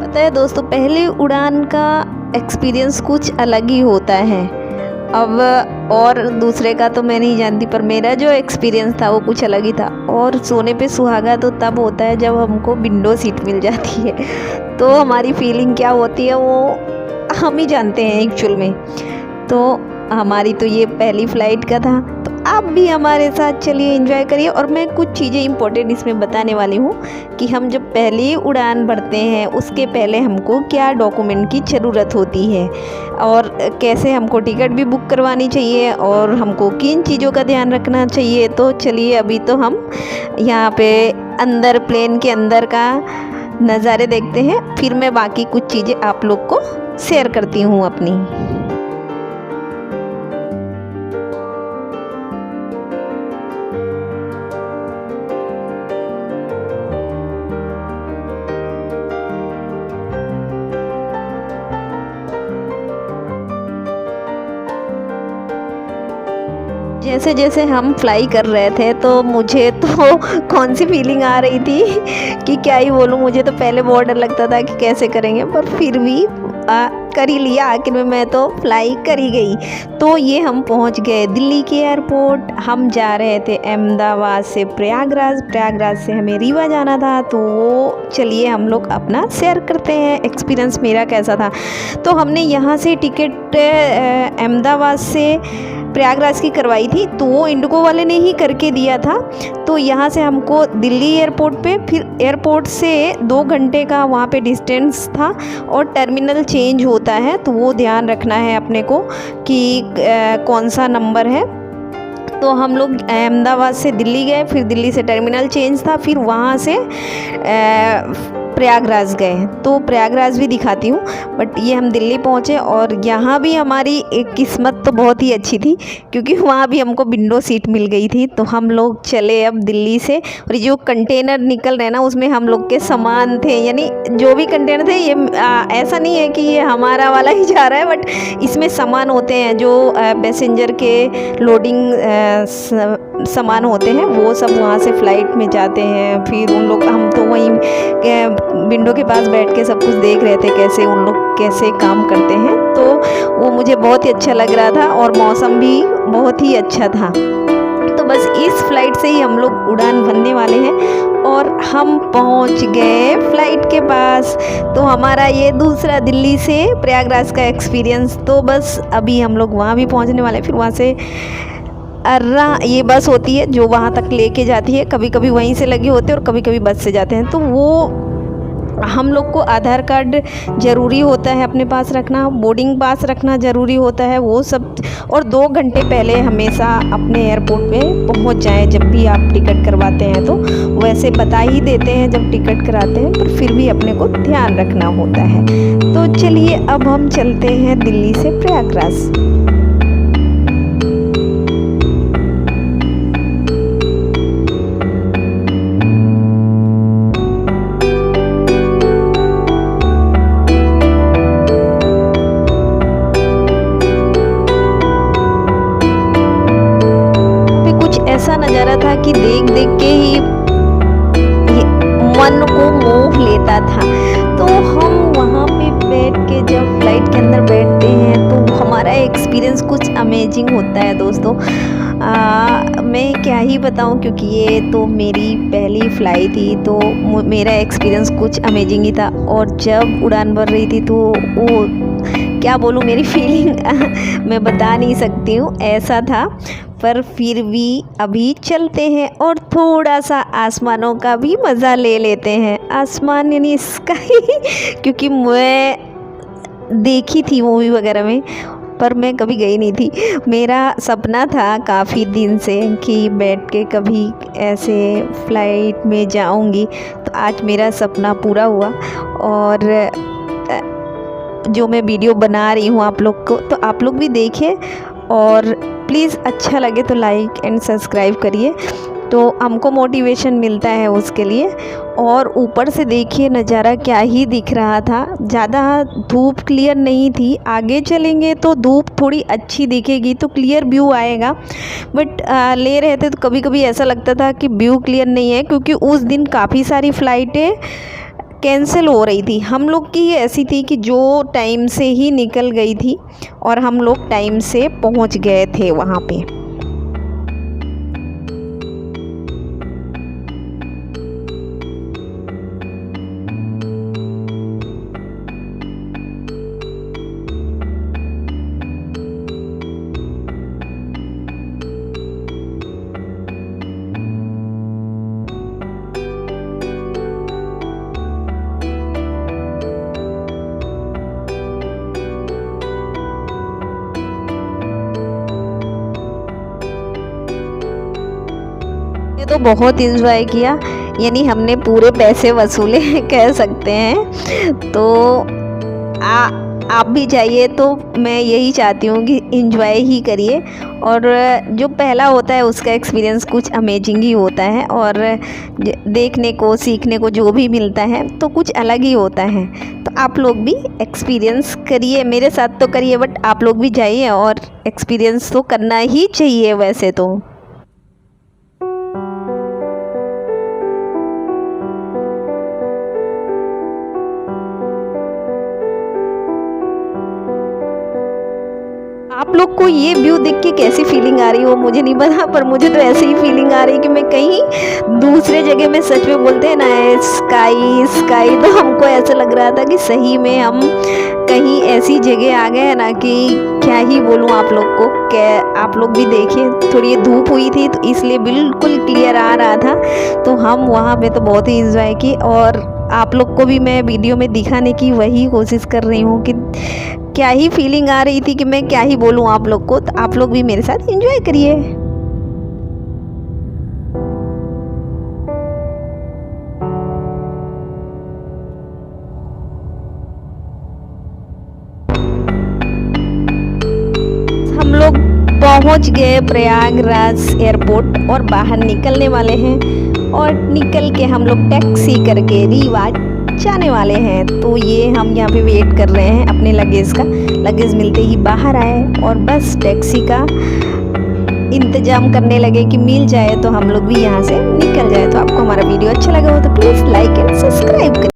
पता है दोस्तों, पहली उड़ान का एक्सपीरियंस कुछ अलग ही होता है। अब और दूसरे का तो मैं नहीं जानती, पर मेरा जो एक्सपीरियंस था वो कुछ अलग ही था। और सोने पे सुहागा तो तब होता है जब हमको विंडो सीट मिल जाती है। तो हमारी फीलिंग क्या होती है वो हम ही जानते हैं एक्चुअल में। तो हमारी तो ये पहली फ़्लाइट का था, तो आप भी हमारे साथ चलिए एंजॉय करिए। और मैं कुछ चीज़ें इंपॉर्टेंट इसमें बताने वाली हूँ कि हम जब पहली उड़ान भरते हैं उसके पहले हमको क्या डॉक्यूमेंट की ज़रूरत होती है और कैसे हमको टिकट भी बुक करवानी चाहिए और हमको किन चीज़ों का ध्यान रखना चाहिए। तो चलिए अभी तो हम यहाँ पे अंदर प्लेन के अंदर का नज़ारे देखते हैं, फिर मैं बाकी कुछ चीज़ें आप लोग को शेयर करती हूँ अपनी। जैसे जैसे हम फ्लाई कर रहे थे तो मुझे तो कौन सी फीलिंग आ रही थी कि क्या ही बोलूँ। मुझे तो पहले बहुत डर लगता था कि कैसे करेंगे, पर फिर भी कर ही लिया। आखिर में मैं तो फ्लाई कर ही गई। तो ये हम पहुंच गए दिल्ली के एयरपोर्ट। हम जा रहे थे अहमदाबाद से प्रयागराज, प्रयागराज से हमें रीवा जाना था। तो वो चलिए हम लोग अपना शेयर करते हैं एक्सपीरियंस मेरा कैसा था। तो हमने यहाँ से टिकट अहमदाबाद से प्रयागराज की करवाई थी, तो वो इंडिगो वाले ने ही करके दिया था। तो यहाँ से हमको दिल्ली एयरपोर्ट पे, फिर एयरपोर्ट से 2 घंटे का वहाँ पे डिस्टेंस था और टर्मिनल चेंज होता है, तो वो ध्यान रखना है अपने को कि कौन सा नंबर है। तो हम लोग अहमदाबाद से दिल्ली गए, फिर दिल्ली से टर्मिनल चेंज था, फिर वहाँ से प्रयागराज गए। तो प्रयागराज भी दिखाती हूँ, बट ये हम दिल्ली पहुँचे और यहाँ भी हमारी एक किस्मत तो बहुत ही अच्छी थी क्योंकि वहाँ भी हमको विंडो सीट मिल गई थी। तो हम लोग चले अब दिल्ली से, और ये जो कंटेनर निकल रहे ना उसमें हम लोग के सामान थे, यानी जो भी कंटेनर थे, ये ऐसा नहीं है कि ये हमारा वाला ही जा रहा है, बट इसमें सामान होते हैं जो पैसेंजर के लोडिंग सामान होते हैं, वो सब वहाँ से फ़्लाइट में जाते हैं। फिर उन लोग, हम तो वहीं विंडो के पास बैठ के सब कुछ देख रहे थे कैसे उन लोग कैसे काम करते हैं। तो वो मुझे बहुत ही अच्छा लग रहा था और मौसम भी बहुत ही अच्छा था। तो बस इस फ्लाइट से ही हम लोग उड़ान भरने वाले हैं और हम पहुंच गए फ्लाइट के पास। तो हमारा ये दूसरा दिल्ली से प्रयागराज का एक्सपीरियंस, तो बस अभी हम लोग वहाँ भी पहुंचने वाले हैं। फिर वहाँ से अर्रा ये बस होती है जो वहाँ तक लेके जाती है, कभी कभी वहीं से लगे होते हैं और कभी कभी बस से जाते हैं। तो वो हम लोग को आधार कार्ड ज़रूरी होता है अपने पास रखना, बोर्डिंग पास रखना ज़रूरी होता है, वो सब। और 2 घंटे पहले हमेशा अपने एयरपोर्ट पे पहुंच जाएं जब भी आप टिकट करवाते हैं। तो वैसे बता ही देते हैं जब टिकट कराते हैं, पर फिर भी अपने को ध्यान रखना होता है। तो चलिए अब हम चलते हैं दिल्ली से प्रयागराज। ऐसा नज़ारा था कि देख देख के ही मन को मोह लेता था। तो हम वहाँ पे बैठ के जब फ्लाइट के अंदर बैठते हैं तो हमारा एक्सपीरियंस कुछ अमेजिंग होता है दोस्तों। मैं क्या ही बताऊँ, क्योंकि ये तो मेरी पहली फ़्लाइट थी, तो मेरा एक्सपीरियंस कुछ अमेजिंग ही था। और जब उड़ान भर रही थी तो वो क्या बोलूँ, मेरी फीलिंग मैं बता नहीं सकती हूँ, ऐसा था। पर फिर भी अभी चलते हैं और थोड़ा सा आसमानों का भी मज़ा ले लेते हैं। आसमान यानी स्काई क्योंकि मैं देखी थी मूवी वगैरह में, पर मैं कभी गई नहीं थी। मेरा सपना था काफ़ी दिन से कि बैठ के कभी ऐसे फ़्लाइट में जाऊंगी, तो आज मेरा सपना पूरा हुआ। और जो मैं वीडियो बना रही हूँ आप लोग को, तो आप लोग भी देखिए और प्लीज़ अच्छा लगे तो लाइक एंड सब्सक्राइब करिए, तो हमको मोटिवेशन मिलता है उसके लिए। और ऊपर से देखिए नज़ारा क्या ही दिख रहा था। ज़्यादा धूप क्लियर नहीं थी, आगे चलेंगे तो धूप थोड़ी अच्छी दिखेगी तो क्लियर व्यू आएगा। बट ले रहे थे तो कभी कभी ऐसा लगता था कि व्यू क्लियर नहीं है, क्योंकि उस दिन काफ़ी सारी फ़्लाइटें कैंसिल हो रही थी। हम लोग की ऐसी थी कि जो टाइम से ही निकल गई थी और हम लोग टाइम से पहुंच गए थे वहाँ पे। तो बहुत इंजॉय किया, यानी हमने पूरे पैसे वसूले कह सकते हैं। तो आप भी जाइए तो मैं यही चाहती हूँ कि इंजॉय ही करिए। और जो पहला होता है उसका एक्सपीरियंस कुछ अमेजिंग ही होता है, और देखने को सीखने को जो भी मिलता है तो कुछ अलग ही होता है। तो आप लोग भी एक्सपीरियंस करिए, मेरे साथ तो करिए, बट आप लोग भी जाइए और एक्सपीरियंस तो करना ही चाहिए वैसे तो। आप लोग को ये व्यू देख के कैसी फीलिंग आ रही हो मुझे नहीं पता, पर मुझे तो ऐसे ही फीलिंग आ रही कि मैं कहीं दूसरे जगह में, सच में बोलते हैं ना स्काई स्काई, तो हमको ऐसा लग रहा था कि सही में हम कहीं ऐसी जगह आ गए हैं ना कि क्या ही बोलूँ आप लोग को। क्या आप लोग भी देखिए, थोड़ी ये धूप हुई थी तो इसलिए बिल्कुल क्लियर आ रहा था। तो हम वहाँ पे तो बहुत ही इंजॉय की, और आप लोग को भी मैं वीडियो में दिखाने की वही कोशिश कर रही हूँ कि क्या ही फीलिंग आ रही थी कि मैं क्या ही बोलूँ आप लोग को। तो आप लोग भी मेरे साथ एंजॉय करिए। हम लोग पहुंच गए प्रयागराज एयरपोर्ट और बाहर निकलने वाले हैं, और निकल के हम लोग टैक्सी करके रीवा जाने वाले हैं। तो ये हम यहाँ पे वेट कर रहे हैं अपने लगेज का। लगेज मिलते ही बाहर आए और बस टैक्सी का इंतजाम करने लगे कि मिल जाए तो हम लोग भी यहाँ से निकल जाए। तो आपको हमारा वीडियो अच्छा लगा हो तो प्लीज़ लाइक एंड सब्सक्राइब करें।